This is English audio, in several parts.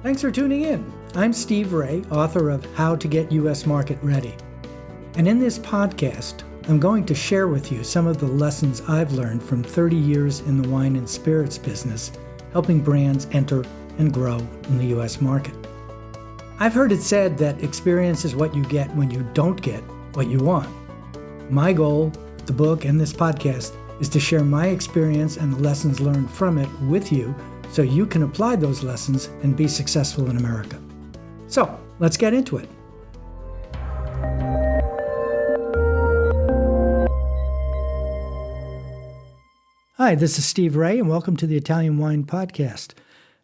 Thanks for tuning in. I'm Steve Raye, author of How to Get U.S. Market Ready. And in this podcast, I'm going to share with you some of the lessons I've learned from 30 years in the wine and spirits business, helping brands enter and grow in the U.S. market. I've heard it said that experience is what you get when you don't get what you want. My goal, the book and this podcast, is to share my experience and the lessons learned from it with you so you can apply those lessons and be successful in America. So, let's get into it. Hi, this is Steve Raye, and welcome to the Italian Wine Podcast.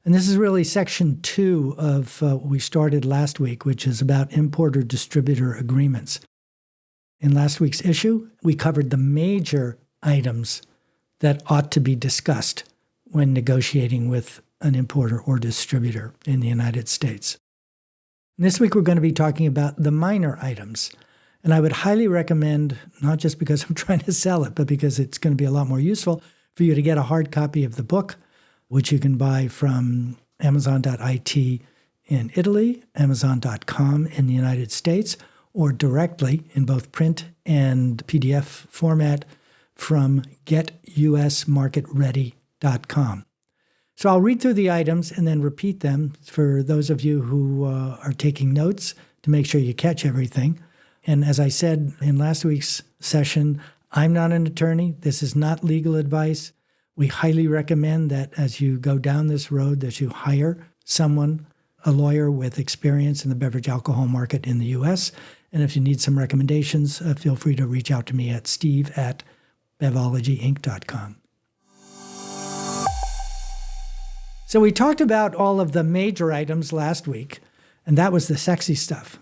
And this is really section 2 of what we started last week, which is about importer-distributor agreements. In last week's issue, we covered the major items that ought to be discussed when negotiating with an importer or distributor in the United States. And this week, we're going to be talking about the minor items. And I would highly recommend, not just because I'm trying to sell it, but because it's going to be a lot more useful, for you to get a hard copy of the book, which you can buy from Amazon.it in Italy, Amazon.com in the United States, or directly in both print and PDF format from GetUSMarketReady.com. So I'll read through the items and then repeat them for those of you who are taking notes to make sure you catch everything. And as I said in last week's session, I'm not an attorney. This is not legal advice. We highly recommend that as you go down this road, that you hire someone, a lawyer with experience in the beverage alcohol market in the U.S. And if you need some recommendations, feel free to reach out to me at steve@bevologyinc.com. So we talked about all of the major items last week, and that was the sexy stuff.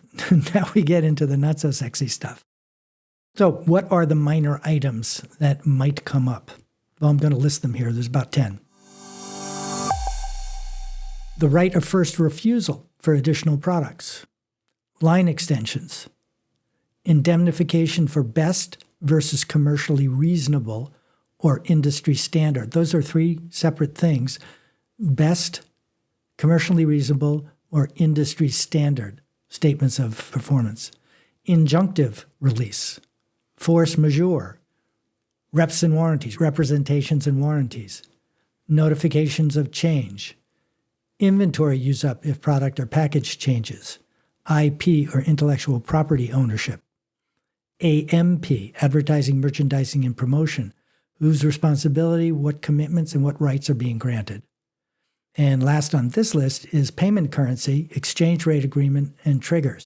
Now we get into the not so sexy stuff. So what are the minor items that might come up? Well, I'm going to list them here. There's about 10. The right of first refusal for additional products. Line extensions. Indemnification for best versus commercially reasonable or industry standard. Those are 3 separate things. Best, commercially reasonable, or industry standard statements of performance. Injunctive release. Force majeure, reps and warranties, representations and warranties, notifications of change, inventory use up if product or package changes, IP or intellectual property ownership, AMP, advertising, merchandising, and promotion, whose responsibility, what commitments, and what rights are being granted. And last on this list is payment currency, exchange rate agreement, and triggers.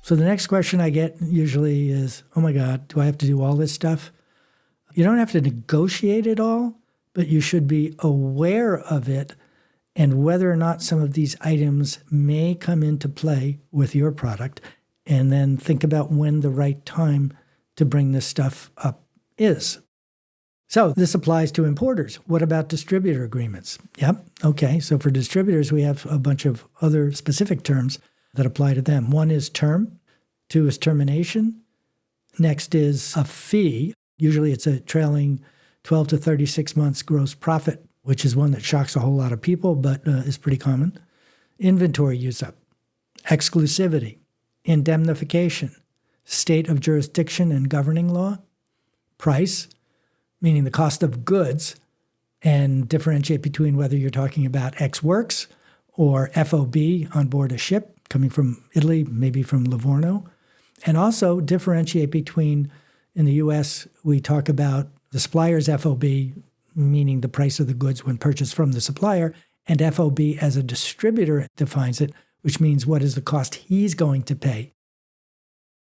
So the next question I get usually is, oh my God, do I have to do all this stuff? You don't have to negotiate it all, but you should be aware of it and whether or not some of these items may come into play with your product, and then think about when the right time to bring this stuff up is. So this applies to importers. What about distributor agreements? Yep. Okay. So for distributors, we have a bunch of other specific terms that apply to them. 1 is term. 2 is termination. Next is a fee. Usually it's a trailing 12 to 36 months gross profit, which is one that shocks a whole lot of people, but is pretty common. Inventory use up. Exclusivity. Indemnification. State of jurisdiction and governing law. Price, meaning the cost of goods, and differentiate between whether you're talking about ex works or FOB on board a ship coming from Italy, maybe from Livorno. And also differentiate between, in the U.S., we talk about the supplier's FOB, meaning the price of the goods when purchased from the supplier, and FOB as a distributor defines it, which means what is the cost he's going to pay.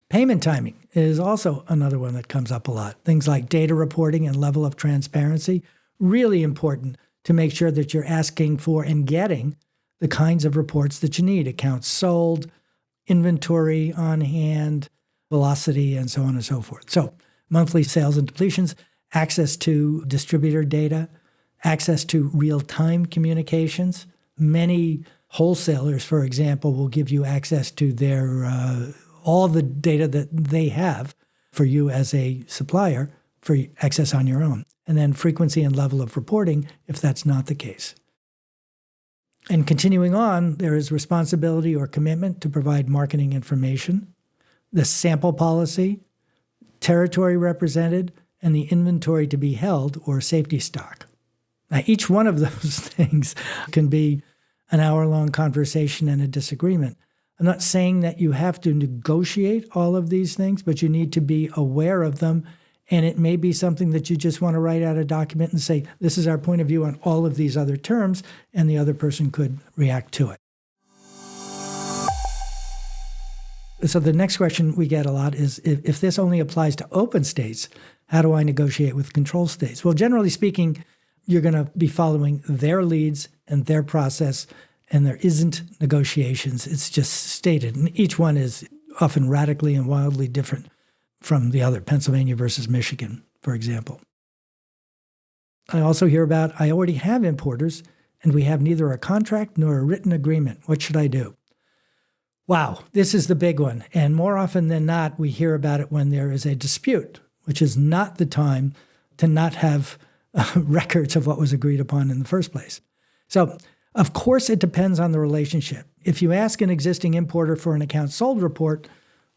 Payment timing is also another one that comes up a lot. Things like data reporting and level of transparency, really important to make sure that you're asking for and getting the kinds of reports that you need. Accounts sold, inventory on hand, velocity, and so on and so forth. So monthly sales and depletions, access to distributor data, access to real-time communications. Many wholesalers, for example, will give you access to their all the data that they have for you as a supplier for excess on your own. And then frequency and level of reporting if that's not the case. And continuing on, there is responsibility or commitment to provide marketing information, the sample policy, territory represented, and the inventory to be held or safety stock. Now, each one of those things can be an hour-long conversation and a disagreement. I'm not saying that you have to negotiate all of these things, but you need to be aware of them. And it may be something that you just want to write out a document and say, this is our point of view on all of these other terms, and the other person could react to it. So the next question we get a lot is, if this only applies to open states, how do I negotiate with control states? Well, generally speaking, you're going to be following their leads and their process, and there isn't negotiations. It's just stated. And each one is often radically and wildly different from the other, Pennsylvania versus Michigan, for example. I also hear about, I already have importers, and we have neither a contract nor a written agreement. What should I do? Wow, this is the big one. And more often than not, we hear about it when there is a dispute, which is not the time to not have records of what was agreed upon in the first place. So, of course, it depends on the relationship. If you ask an existing importer for an account sold report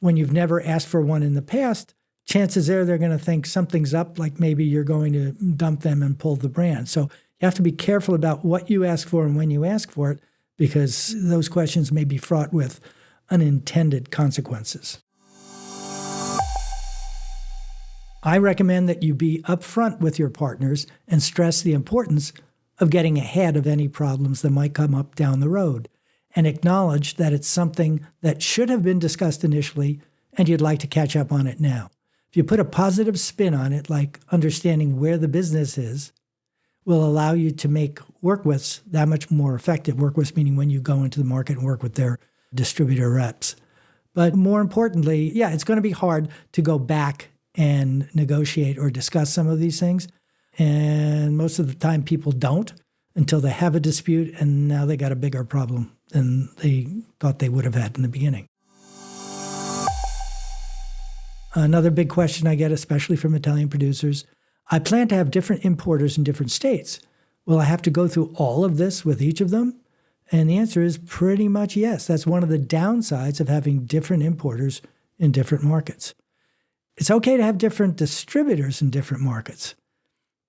when you've never asked for one in the past, chances are they're going to think something's up, like maybe you're going to dump them and pull the brand. So you have to be careful about what you ask for and when you ask for it, because those questions may be fraught with unintended consequences. I recommend that you be upfront with your partners and stress the importance of getting ahead of any problems that might come up down the road, and acknowledge that it's something that should have been discussed initially and you'd like to catch up on it now. If you put a positive spin on it, like understanding where the business is, will allow you to make work-withs that much more effective. Work-withs meaning when you go into the market and work with their distributor reps. But more importantly, it's going to be hard to go back and negotiate or discuss some of these things. And most of the time people don't until they have a dispute, and now they got a bigger problem than they thought they would have had in the beginning. Another big question I get, especially from Italian producers, I plan to have different importers in different states. Will I have to go through all of this with each of them? And the answer is pretty much yes. That's one of the downsides of having different importers in different markets. It's okay to have different distributors in different markets.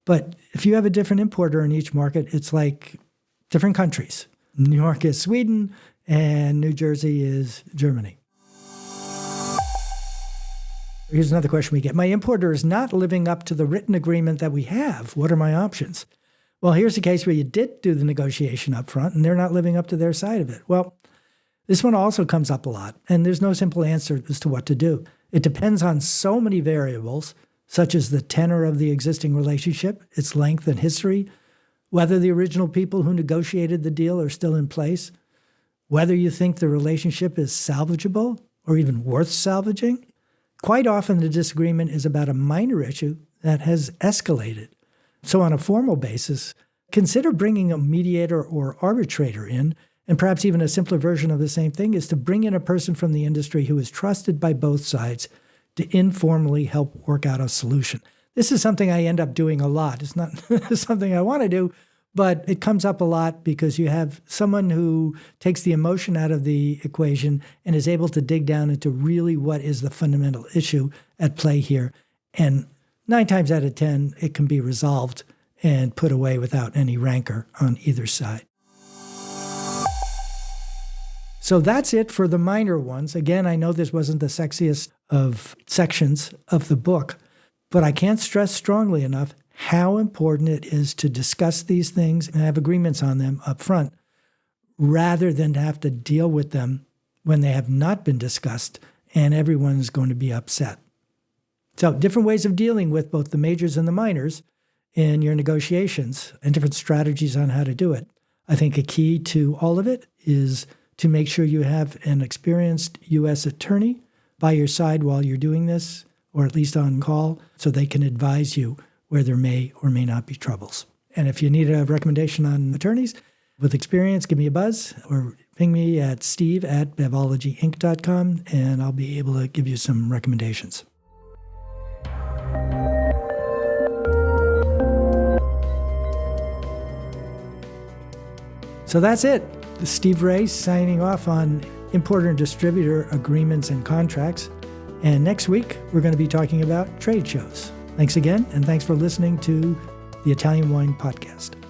But if you have a different importer in each market, it's like different countries. New York is Sweden, and New Jersey is Germany. Here's another question we get. My importer is not living up to the written agreement that we have. What are my options? Well, here's a case where you did do the negotiation up front, and they're not living up to their side of it. Well, this one also comes up a lot, and there's no simple answer as to what to do. It depends on so many variables, such as the tenor of the existing relationship, its length and history, whether the original people who negotiated the deal are still in place, whether you think the relationship is salvageable or even worth salvaging. Quite often the disagreement is about a minor issue that has escalated. So on a formal basis, consider bringing a mediator or arbitrator in, and perhaps even a simpler version of the same thing is to bring in a person from the industry who is trusted by both sides to informally help work out a solution. This is something I end up doing a lot. It's not something I want to do, but it comes up a lot because you have someone who takes the emotion out of the equation and is able to dig down into really what is the fundamental issue at play here. And 9 times out of 10, it can be resolved and put away without any rancor on either side. So that's it for the minor ones. Again, I know this wasn't the sexiest of sections of the book, but I can't stress strongly enough how important it is to discuss these things and have agreements on them up front, rather than to have to deal with them when they have not been discussed and everyone is going to be upset. So different ways of dealing with both the majors and the minors in your negotiations and different strategies on how to do it. I think a key to all of it is to make sure you have an experienced U.S. attorney by your side while you're doing this, or at least on call, so they can advise you where there may or may not be troubles. And if you need a recommendation on attorneys with experience, give me a buzz or ping me at steve@bevologyinc.com, and I'll be able to give you some recommendations. So that's it. Steve Raye signing off on importer and distributor agreements and contracts. And next week, we're going to be talking about trade shows. Thanks again, and thanks for listening to the Italian Wine Podcast.